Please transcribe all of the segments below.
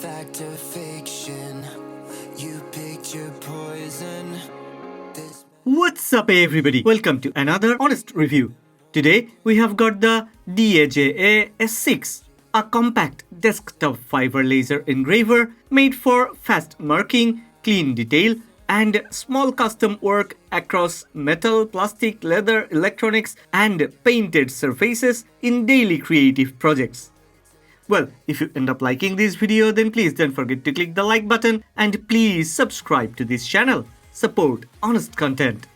fact or fiction. You picked your poison. What's up everybody? Welcome to another honest review. Today we have got the Daja S6, a compact desktop fiber laser engraver made for fast marking, clean detail, and small custom work across metal, plastic, leather, electronics, and painted surfaces in daily creative projects. Well, if you end up liking this video, then please don't forget to click the like button and please subscribe to this channel. Support honest content.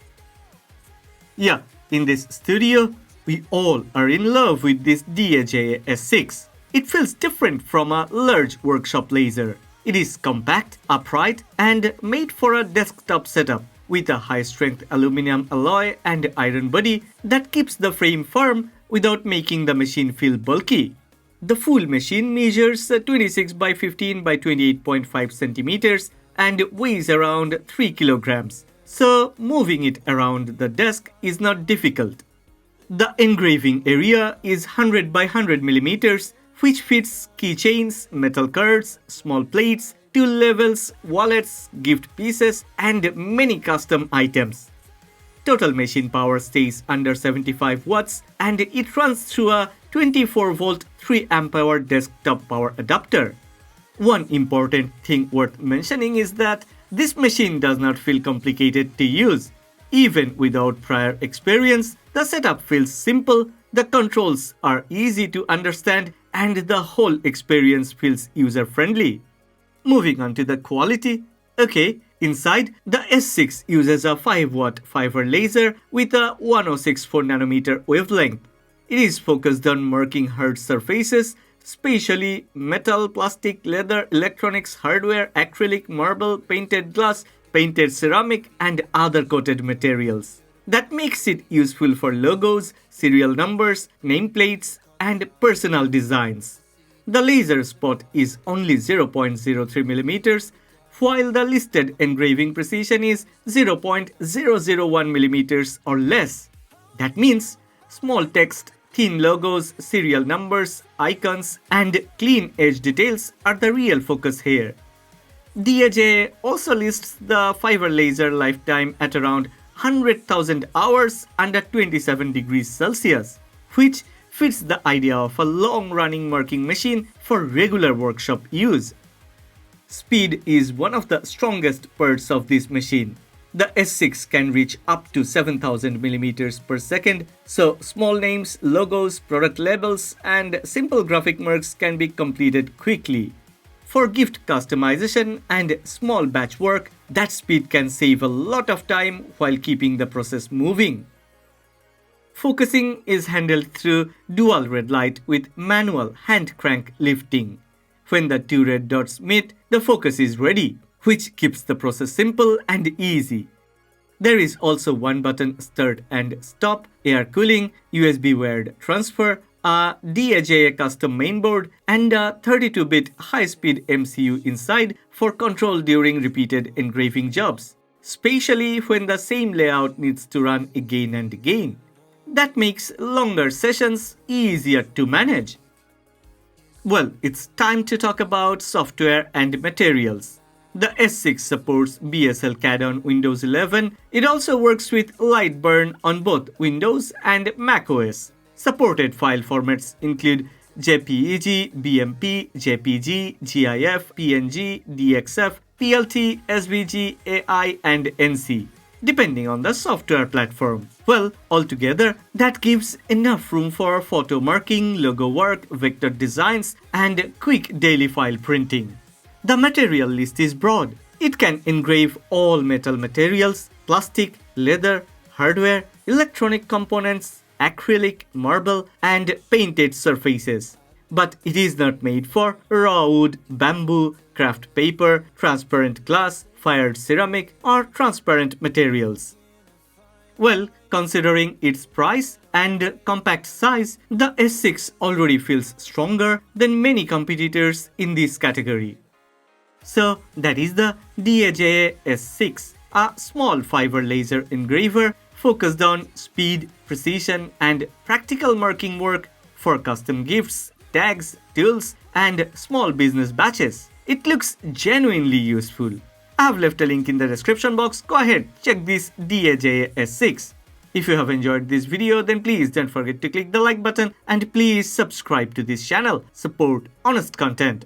Yeah, in this studio, we all are in love with this Daja S6. It feels different from a large workshop laser. It is compact, upright, and made for a desktop setup with a high-strength aluminum alloy and iron body that keeps the frame firm without making the machine feel bulky. The full machine measures 26 by 15 by 28.5 centimeters and weighs around 3 kilograms, so moving it around the desk is not difficult. The engraving area is 100 by 100 millimeters, which fits keychains, metal cards, small plates, tool levels, wallets, gift pieces, and many custom items. Total machine power stays under 75 watts and it runs through a 24-volt 3-amp-hour desktop power adapter. One important thing worth mentioning is that this machine does not feel complicated to use. Even without prior experience, the setup feels simple, the controls are easy to understand, and the whole experience feels user-friendly. Moving on to the quality. Okay, inside, the S6 uses a 5-watt fiber laser with a 1064 nanometer wavelength. It is focused on marking hard surfaces, especially metal, plastic, leather, electronics, hardware, acrylic, marble, painted glass, painted ceramic, and other coated materials. That makes it useful for logos, serial numbers, nameplates, and personal designs. The laser spot is only 0.03 millimeters, while the listed engraving precision is 0.001 millimeters or less. That means small text, thin logos, serial numbers, icons, and clean edge details are the real focus here. Daja also lists the fiber laser lifetime at around 100,000 hours under 27 degrees Celsius, which fits the idea of a long-running marking machine for regular workshop use. Speed is one of the strongest parts of this machine. The S6 can reach up to 7000 millimeters per second, so small names, logos, product labels, and simple graphic marks can be completed quickly. For gift customization and small batch work, that speed can save a lot of time while keeping the process moving. Focusing is handled through dual red light with manual hand crank lifting. When the two red dots meet, the focus is ready, which keeps the process simple and easy. There is also one button start and stop, air cooling, USB wired transfer, a Daja custom mainboard, and a 32-bit high-speed MCU inside for control during repeated engraving jobs, especially when the same layout needs to run again and again. That makes longer sessions easier to manage. Well, it's time to talk about software and materials. The S6 supports BSLCAD on Windows 11. It also works with LightBurn on both Windows and macOS. Supported file formats include JPEG, BMP, JPG, GIF, PNG, DXF, PLT, SVG, AI, and NC, depending on the software platform. Well, altogether, that gives enough room for photo marking, logo work, vector designs, and quick daily file printing. The material list is broad. It can engrave all metal materials, plastic, leather, hardware, electronic components, acrylic, marble, and painted surfaces. But it is not made for raw wood, bamboo, craft paper, transparent glass, fired ceramic, or transparent materials. Well, considering its price and compact size, the S6 already feels stronger than many competitors in this category. So that is the Daja S6, a small fiber laser engraver focused on speed, precision, and practical marking work for custom gifts, tags, tools, and small business batches. It looks genuinely useful. I have left a link in the description box. Go ahead, check this Daja S6. If you have enjoyed this video, then please don't forget to click the like button and please subscribe to this channel. Support honest content.